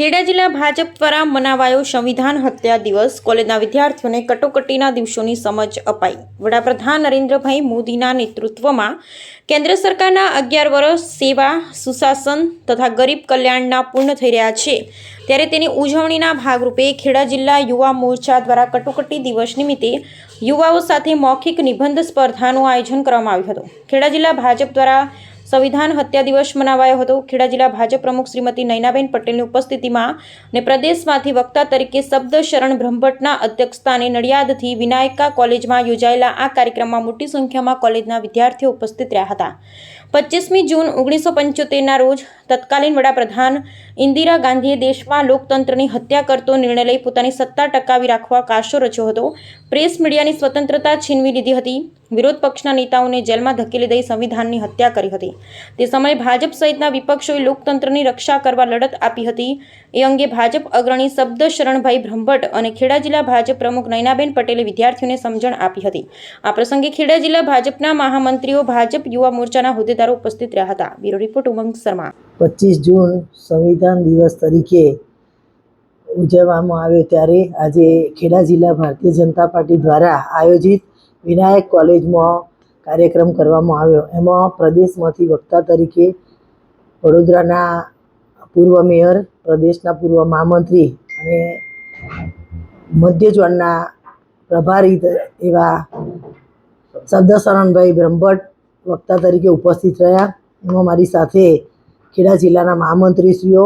ખેડા જિલ્લા ભાજપ દ્વારા મનાવાયો સંવિધાન હત્યા દિવસ। કોલેજના વિદ્યાર્થીઓને કટોકટીના દિવસોની સમજ અપાઈ। વડાપ્રધાન નરેન્દ્રભાઈ મોદીના નેતૃત્વમાં કેન્દ્ર સરકારના 11 વર્ષ સેવા, સુશાસન તથા ગરીબ કલ્યાણના પૂર્ણ થઈ રહ્યા છે, ત્યારે તેની ઉજવણીના ભાગરૂપે ખેડા જિલ્લા યુવા મોરચા દ્વારા કટોકટી દિવસ નિમિત્તે યુવાઓ સાથે મૌખિક નિબંધ સ્પર્ધાનું આયોજન કરવામાં આવ્યું હતું। ખેડા જિલ્લા ભાજપ દ્વારા સંવિધાન હત્યા દિવસ મનાવાયો હતો। ખેડા જિલ્લા ભાજપ પ્રમુખ શ્રીમતી નયનાબેન પટેલની ઉપસ્થિતિમાં અને પ્રદેશમાંથી વક્તા તરીકે શબ્દ શરણ બ્રહ્મભટ્ટના અધ્યક્ષસ્થાને નડિયાદથી વિનાયકા કોલેજમાં યોજાયેલા આ કાર્યક્રમમાં મોટી સંખ્યામાં કોલેજના વિદ્યાર્થીઓ ઉપસ્થિત રહ્યા હતા। 25મી જૂન 1975ના રોજ તત્કાલીન વડાપ્રધાન ઇન્દિરા ગાંધીએ દેશમાં લોકતંત્રની હત્યા કરતો નિર્ણય લઈ પોતાની સત્તા ટકાવી રાખવા કાશો રચ્યો હતો। પ્રેસ મીડિયાની સ્વતંત્રતા છીનવી લીધી હતી। વિરોધ પક્ષના નેતાઓને જેલમાં ધકેલી દઈ સંવિધાનની હત્યા કરી હતી। તે સમયે ભાજપ સહિતના વિપક્ષોએ લોકતંત્રની રક્ષા કરવા લડત આપી હતી। એ અંગે ભાજપ અગ્રણી શબ્દ શરણભાઈ બ્રહ્મભટ્ટ અને ખેડા જિલ્લા ભાજપ પ્રમુખ નયનાબેન પટેલે વિદ્યાર્થીઓને સમજણ આપી હતી। આ પ્રસંગે ખેડા જિલ્લા ભાજપના મહામંત્રીઓ, ભાજપ યુવા મોરચાના હોદ્દેદારો ઉપસ્થિત રહ્યા હતા। બ્યુરો રિપોર્ટ ઉમંગ શર્મા। 25 જૂન સંવિધાન દિવસ તરીકે ઉજવવામાં આવ્યો, ત્યારે આજે ખેડા જિલ્લા ભારતીય જનતા પાર્ટી દ્વારા આયોજિત વિનાયક કોલેજમાં કાર્યક્રમ કરવામાં આવ્યો। એમાં પ્રદેશમાંથી વક્તા તરીકે વડોદરાના પૂર્વ મેયર, પ્રદેશના પૂર્વ મહામંત્રી અને મધ્ય ઝોનના પ્રભારી એવા શબ્દશરણભાઈ બ્રહ્મભટ્ટ વક્તા તરીકે ઉપસ્થિત રહ્યા। એમાં મારી સાથે ખેડા જિલ્લાના મહામંત્રીશ્રીઓ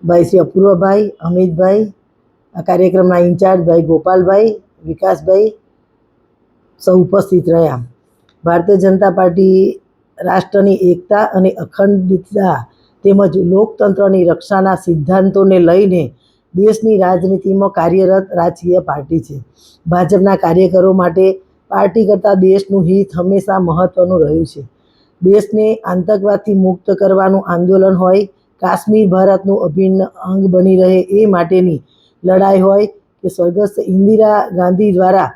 ભાઈ શ્રી અપૂર્વભાઈ, અમિતભાઈ, આ કાર્યક્રમના ઇન્ચાર્જ ભાઈ ગોપાલભાઈ, વિકાસભાઈ સૌ ઉપસ્થિત રહ્યા। ભારતીય જનતા પાર્ટી રાષ્ટ્રની એકતા અને અખંડિતતા તેમજ લોકતંત્રની રક્ષાના સિદ્ધાંતોને લઈને દેશની રાજનીતિમાં કાર્યરત રાજકીય પાર્ટી છે। ભાજપના કાર્યકરો માટે પાર્ટી કરતાં દેશનું હિત હંમેશા મહત્ત્વનું રહ્યું છે। દેશને આતંકવાદથી મુક્ત કરવાનું આંદોલન હોય, કાશ્મીર ભારતનું અભિન્ન અંગ બની રહે એ માટેની લડાઈ હોય કે સ્વર્ગસ્થ ઇન્દિરા ગાંધી દ્વારા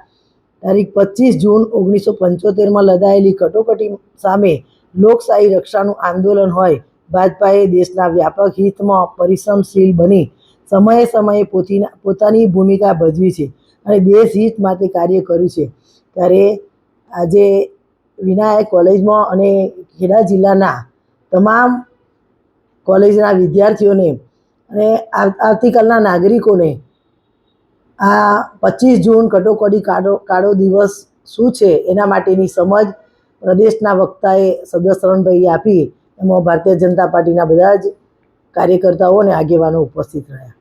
તારીખ 25 જૂન 1975માં લદાયેલી કટોકટી સામે લોકશાહી રક્ષાનું આંદોલન હોય, ભાજપાએ દેશના વ્યાપક હિતમાં પરિશ્રમશીલ બની સમયે સમયે પોતાની ભૂમિકા ભજવી છે અને દેશ હિત માટે કાર્ય કર્યું છે। ત્યારે આજે વિનાયક કોલેજમાં અને ખેડા જિલ્લાના તમામ કોલેજના વિદ્યાર્થીઓને અને આવતીકાલના નાગરિકોને આ 25 જૂન કટોકટી કાળો દિવસ શું છે એના માટેની સમજ પ્રદેશના વક્તાએ શબ્દશરણભાઈએ આપી। એમાં ભારતીય જનતા પાર્ટીના બધા જ કાર્યકર્તાઓ અને આગેવાનો ઉપસ્થિત રહ્યા।